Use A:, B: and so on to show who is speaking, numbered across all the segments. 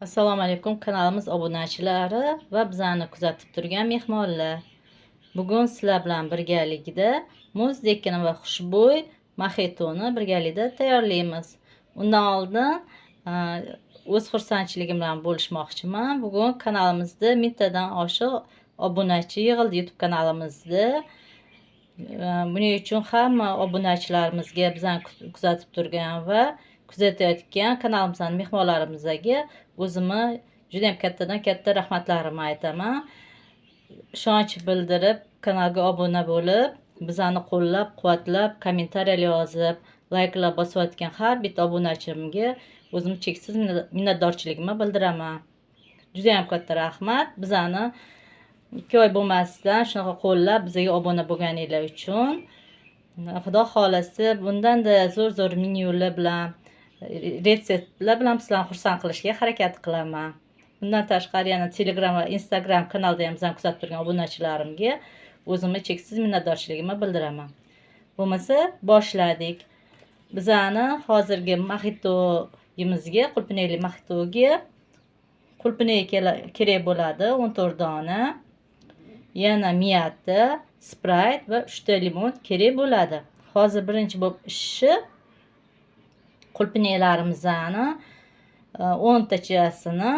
A: Assalomu alaykum, kanalimiz obunachilari va bizani kuzatib turgan mehmonlar. Bugun sizlar bilan birgalikda muzdekini va xushbo'y moxitoni birgalikda tayyorlaymiz. Undan oldin o'z xursandchiligim bilan bo'lishmoqchiman. Bugun kanalimizda 1000 tadan oshiq obunachi yig'ildi YouTube kanalimizda. Buning uchun hamma obunachilarimizga, bizani kuzatib turgan va kuzatayotgan kanalimizning mehmonlarimizga o'zimni juda ham kattadan katta rahmatlarimni aytaman. Ishonch bildirib, kanalga obuna bo'lib, bizani qo'llab-quvvatlab, kommentariyalar yozib, layklar bosayotgan har bitta obunachimga o'zim cheksiz minnatdorchiligimni bildiraman. Juda ham katta rahmat. Bizani 2 oy bo'lmasdan shunaqa qo'llab bizga obuna bo'lganinglar uchun. Xudo xolasa bundanda zo'r menyular bilan, retseptlar bilan sizlarni xursand qilishga harakat qilaman. Bundan tashqari yana Telegram va Instagram kanalda ham bizani kuzatib turgan obunachilarimga o'zimni cheksiz minnatdorchiligimni bildiraman. Bo'lmasa boshladik. Bizani hozirgi moxitoyimizga, qulpinali moxitoga qulpinay kerak bo'ladi 14 dona. Yana miyata, Sprite va 3 ta limon kerak bo'ladi. Hozir birinchi bo'lib ishi qulpinaylarimizni 10 tachasini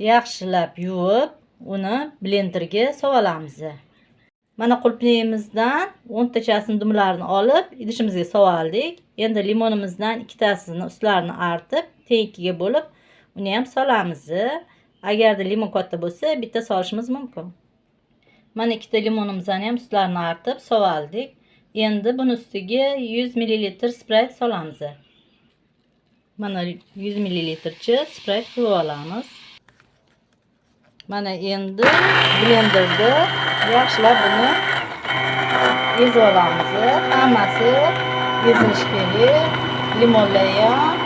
A: yaxshilab yuvib, uni blenderga solamiz. Mana qulpinayimizdan 10 tachasini dumlarini olib, idishimizga soldik. Endi limonimizdan 2 tasini ustlarini artib, teng ikkiga bo'lib, uni ham solamiz. Agarda limon katta bo'lsa, bitta solishimiz mumkin. Mana 2 ta limonimizni ham ustlarini artib soldik. Endi buni ustiga 100 ml Sprite solamiz. Mana 100 ml Sprite quyib olamiz. Mana endi blenderda yaxshilab buni ezib olamiz. Hammasi ezilishi kerak. Limonlar ham,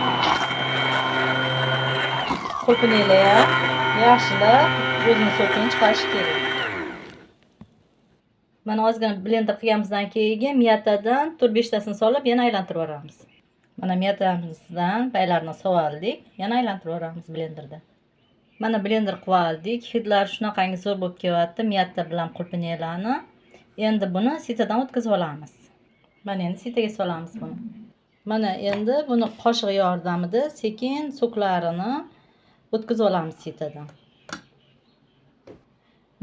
A: qulpinaylar ham yaxshilab o'zini sokini chiqarish kerak. Mana ozgina blender qilganimizdan keyin miyatadan 4-5 tasini solib yana aylantirib yuboramiz. Mana miyatamizdan baylarni soldik, yana aylantirib yuboramiz blenderda. Mana blender qilib oldik. Hidlar shunaqangi zo'r bo'lib kelyapti miyata bilan qulpinaylarni. Endi buni sitadan o'tkazib olamiz. Mana endi sitaga solamiz buni. Mana endi buni qoshiq yordamida sekin soklarini o'tkazib olamiz sitadan.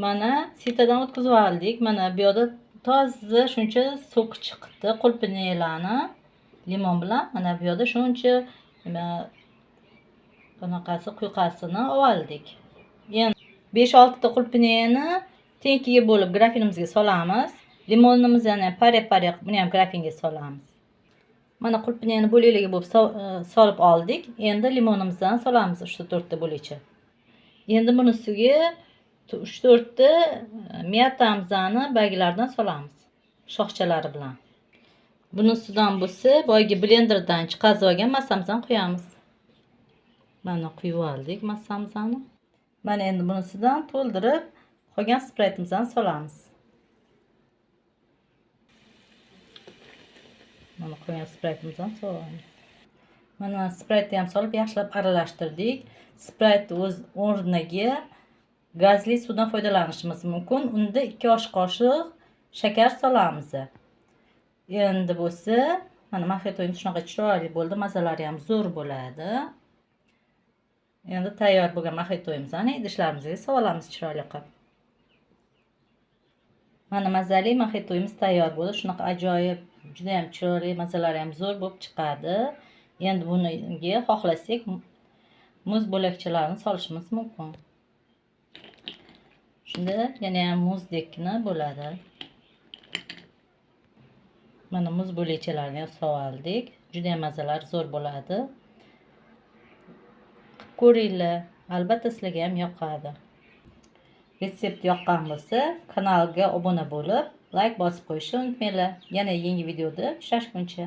A: Mana sitadan o'tkazib oldik. Mana bu yerda toza shuncha sok chiqdi qulpinaylarni limon bilan. Mana bu yerda shuncha bunaqasi quyqasini oldik. Endi 5-6 ta qulpinayni teng ikkiga bo'lib grafinimizga solamiz. Limonimizni ham pare-pare buni ham grafinga solamiz. Mana qulpinayni bo'laklarga bo'lib solib oldik. Endi limonimizdan solamiz 3-4 ta bo'lakcha. Endi buni ustiga 3-4 ta miyatamizni baglaridan solamiz. Shoxchalari bilan. Buni ustidan bo'lsa, boyagi blenderdan chiqazib olgan massamizni qo'yamiz. Mana quyib oldik massamizni. Mana endi buni ustidan to'ldirib, qolgan Sprite'imizni solamiz. Mana qolgan Sprite'imizni solamiz. Mana Sprite ham solib yaxshilab aralashtirdik. Sprite o'z o'rniga gazli suvdan foydalanishimiz mumkin. Unda 2 osh qoshiq shakar solamiz. Endi bo'lsa, mana moxitoyim shunaqa chiroyli bo'ldi, mazalari ham zo'r bo'ladi. Endi tayyor bo'lgan moxitoyimizni idishlarimizga solamiz chiroyli qilib. Mana mazali moxitoyimiz tayyor bo'ldi. Shunaqa ajoyib, juda ham chiroyli, mazalari ham zo'r bo'lib chiqadi. Endi buniga xohlasak muz bo'lakchalarini solishimiz mumkin. Shunda yana ham muzdekni bo'ladi. Mana muz bo'lakchalarini soldik. Juda ham mazalari zo'r bo'ladi. Ko'ringlar, albatta sizlarga ham yoqadi. Retsept yoqqan bo'lsa, kanalga obuna bo'lib, like bosib qo'yishni unutmanglar. Yana yangi videoda uchrashguncha.